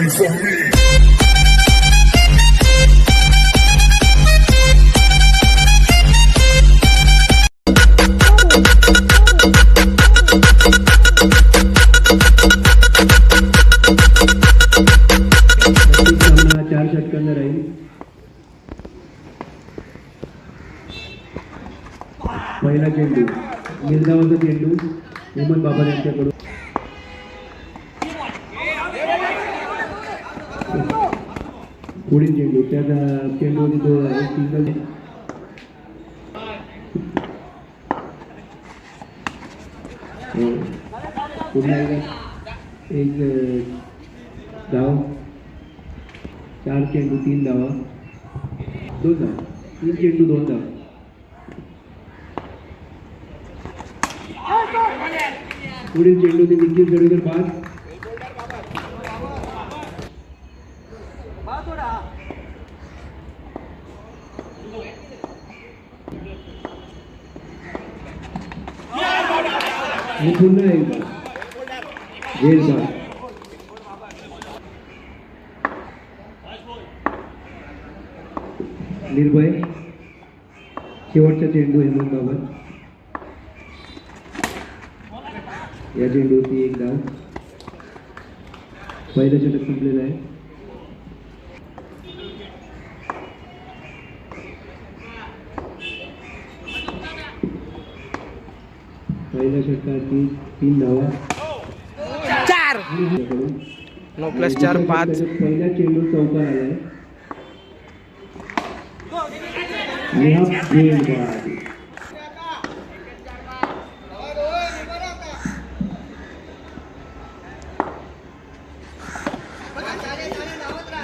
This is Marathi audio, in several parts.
from me. चार षटकांना राहील. पहिला चेंडू निर्धावाचा चेंडू हेमंत बाबा यांच्याकडून. पुढील चेंडू त्या चेंडूवरती तो एक सिंगल. पुन्हा एक धाव. चार चेंडू 3 धावा. 2 धाव. 3 चेंडू 2 धाव. पुढील चेंडू ते निखिल जडेकर बाद. आणि पुन्हा एकदा झेल बाद. निर्भय शेवटचा चेंडू हेमंत बाबा. या चेंडूवरती एक धाव. पहिलं षटक संपलेलं आहे. पहिल्या षटकावरती 3 धावा. 4 9 + 4 5. पहिला चेंडू चौकार आलाय. आणि हा झेल बाद.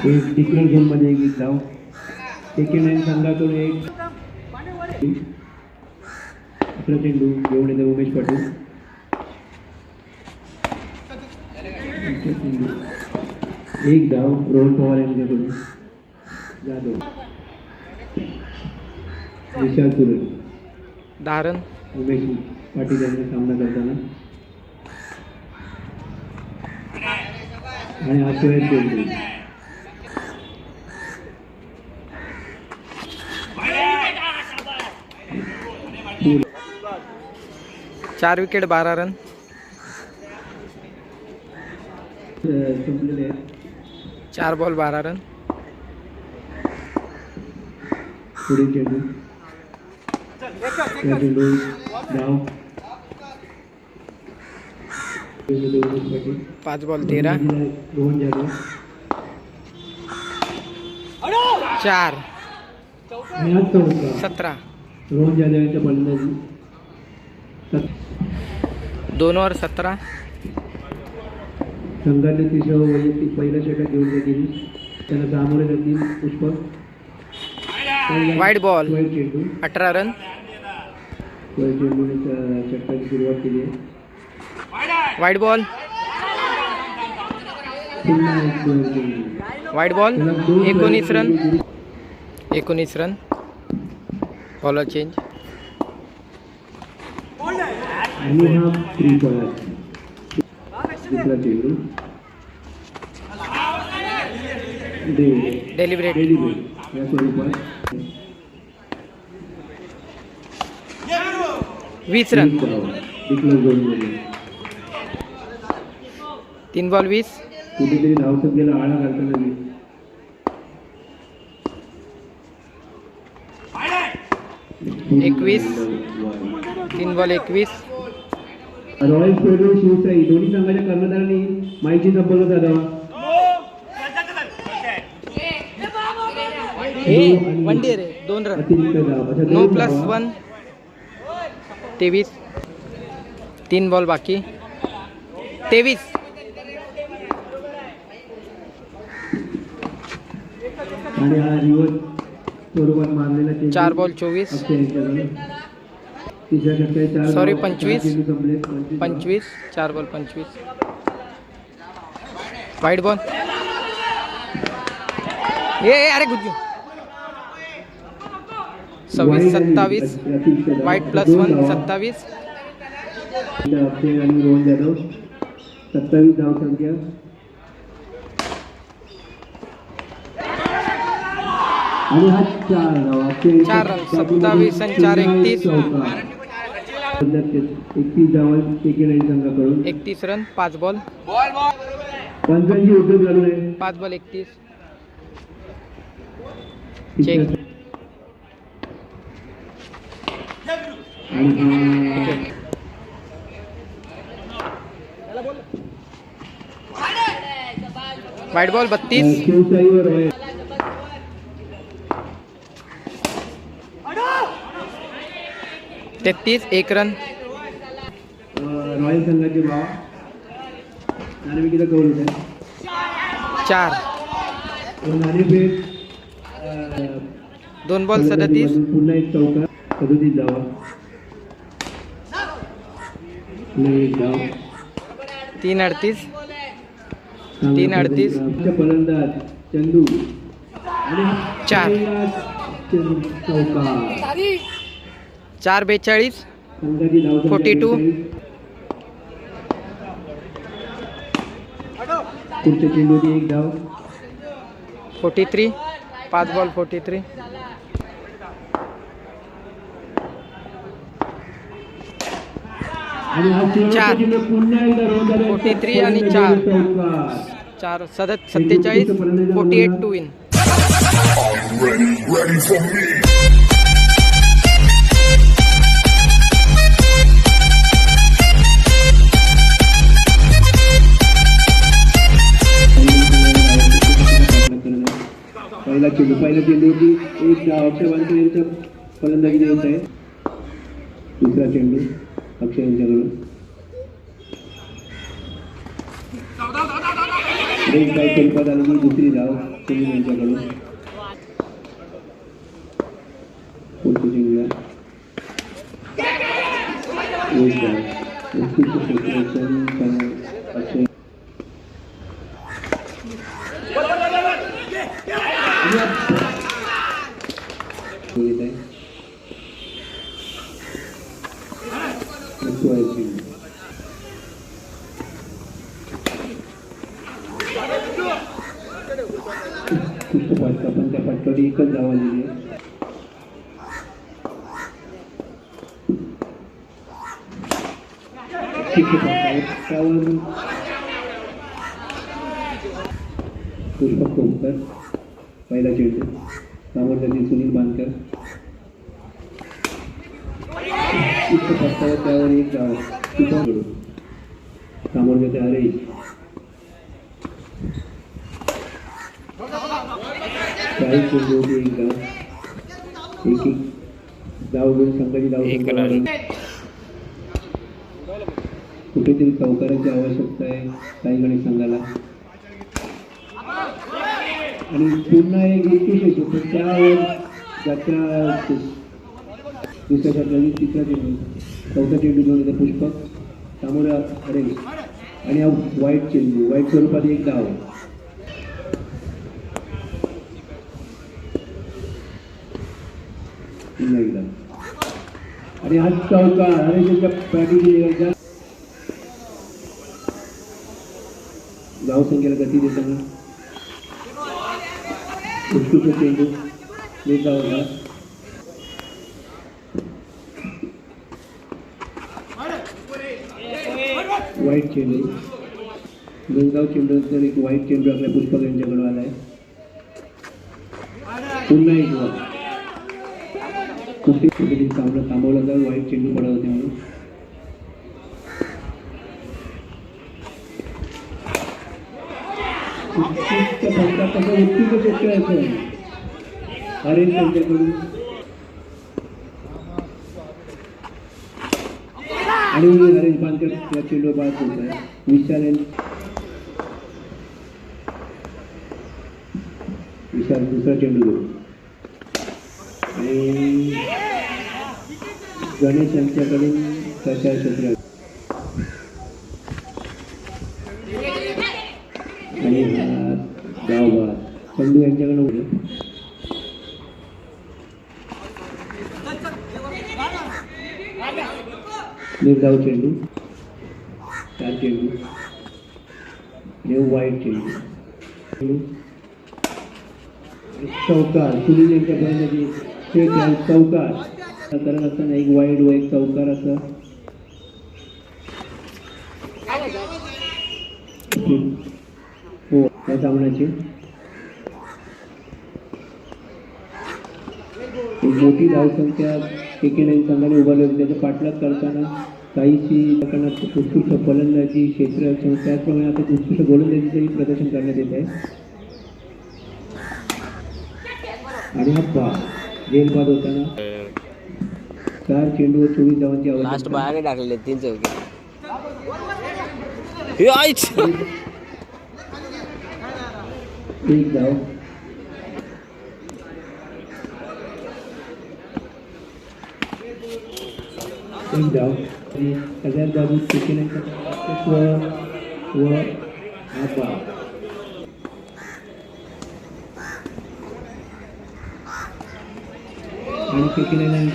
एक डिक्लेअर झोन मध्ये एक धाव. सेकंड संघातून एक. दुसरा चेंडू घेऊन येतो उमेश पाटील. एक धाव रोहन पवार यांच्याकडून. जाधव विशाल सुरेश धारण उमेश पाटील यांचा सामना करताना. आणि हा सुरेश चेंडू 4 विकेट 12 रन. संपलेले आहेत. 4 बॉल 12 रन. पुढील चेंडू त्या चेंडू धाव. 5 बॉल 13. रोहन जाधव 4 आणि आज चौका 17. रोहन जाधव यांच्या फलंदाजी. 2 ओव्हर 17. संघातले तिसरं वैयक्तिक पहिलं षटक घेऊन जातील. त्यांना सामोरे जातील पुष्पक. वाईड बॉल चेंडू 18 रन. चेंडूने षटकाची सुरुवात केली आहे. Wide ball. पुन्हा एक चेंडू. Wide ball 19 run. 19 run. Bowler change. आणि हा फ्री बॉल. दुसरा चेंडू डेलिब्रेट या स्वरूपात 20 रन. डिक्लेअर झोनमध्ये 3 बॉल 20. कुठेतरी धावसंख्येला आळा घालताना दिसतो. 21. 3 बॉल 21. रॉयल फेडरल शिवशाही दोन्ही संघाच्या कर्णधारांनी माहिती संपर्क साधावा. वन डे रे 2 रन. अतिरिक्त धाव अशा 9 दोन + धावा. 1 23. 3 बॉल बाकी 23. आणि हा रिव्हर्स स्वरूपात मारलेला चेंडू 4 बॉल 24. तिसऱ्या षटकात 4 सॉरी धावा. 25. 4 चेंडू संपले. 25. 4 बॉल 25. Wide ball. अरे गुज्जू 26 27. वाईट +1 27. आणि रोहन जाधव 27 धाव संख्या. आणि हा 4 धावा. 4 रन. 27 आणि 4 31. 31 धावा के नाईन संघाकडून. 31 रन 5 बॉल. पंचांची उद्योग चालू आहे. 5 बॉल 31. चेक. वाईट बॉल 32. शिवशाहीवर आहे. 33 1 रन. रॉयल संघाचे भाव नाणेफेकीचा कौल होता. 4. नाणेफेक 2 बॉल 37. पुन्हा एक चौका 37 धावा. पुन्हा एक धाव. 3 38. 3 38. फलंदाज चंदू आणि 4. चौका. 4 42. संघाची धाव 42. पुढच्या चेंडूची एक धाव. 43. 5 बॉल 43. आणि हा शेवटचा 4. चेंडू पुन्हा एकदा रोल झाला. 43 आणि 4. 4 47. 48 to win. Ready for me. पहिल्या चेंडूची एक धाव अक्षय वानखेडे यांच्या फलंदाजी होत आहे. दुसरा चेंडू अक्षय यांच्याकडून. एक धाव स्वरूपात आली की दुसरी धाव चेंडू यांच्याकडून. पुढच्या चेंडूला एक धाव. उत्कृष्ट क्षेत्ररक्षण अक्षय. पण त्या फटकावर एकच धावा दिली आहे. त्यावर पुष्पक कोपकर पहिला चेंडू. सामोरच्यातील सुनील बांदकर. फटकावर त्यावर एक धाव. सामोरच्याचे हरेश. काही चेंडू एक धाव. एक धाव घेऊन संघाची धाव. कुठेतरी चौकारांची आवश्यकता आहे काही गणित संघाला. आणि पुन्हा एक उत्कृष्ट होतो त्यावर ज्याच्या दुसऱ्या षटकातील तिसरा चेंडू. चौथा चेंडू घेऊन येतो पुष्पक. सामोरे हरेश आणि हा वाईट चेंडू. वाईट स्वरूपात एक धाव. आणि हा चौका हरेशच्या पॅटीच्या धावसंख्येला गती देताना उत्कृष्ट चेंडू एक धाव होता. वाईट चेंडू. दोन चेंडूनंतर एक वाईट चेंडू आपल्या पुष्पक यांच्याकडून आलाय. पुन्हा एक धाव. कुठे सामना थांबवला तर वाईट चेंडू पडत होते म्हणून. उत्कृष्ट शेतकऱ्याचं हरेश यांच्याकडून. आणि हरेश बांधकर या चेंडू बाद होत आहे. विशाल दुसरा चेंडू घेऊ. आणि गणेश यांच्याकडून त्याच्या क्षेत्र. आणि गाव बाद. चंदू यांच्याकडे उडे. निर्धाव चेंडू. 4 चेंडू. वाईट चेंडू. चौकार सुनील यांच्या फलंदाजी थेट चौकार करत असताना एक वाईड व एक चौकार असं हो या सामन्याची एक मोठी धावसंख्या केके9 संघाने उभारली होती. त्याचा पाठलाग करताना काहीशी प्रकरणात उत्कृष्ट फलंदाजी क्षेत्र असून त्याचप्रमाणे आता उत्कृष्ट गोलंदाजीचंही प्रदर्शन करण्यात येत आहे. आणि हा जेलबाद होताना 4 चेंडू व 24 धावांची लास्ट आवश्यकता. बायाने टाकलेले 3 चौके. एक धाव एक धाव आणि सगळ्यात बाजू केके9 व हा आणि केके9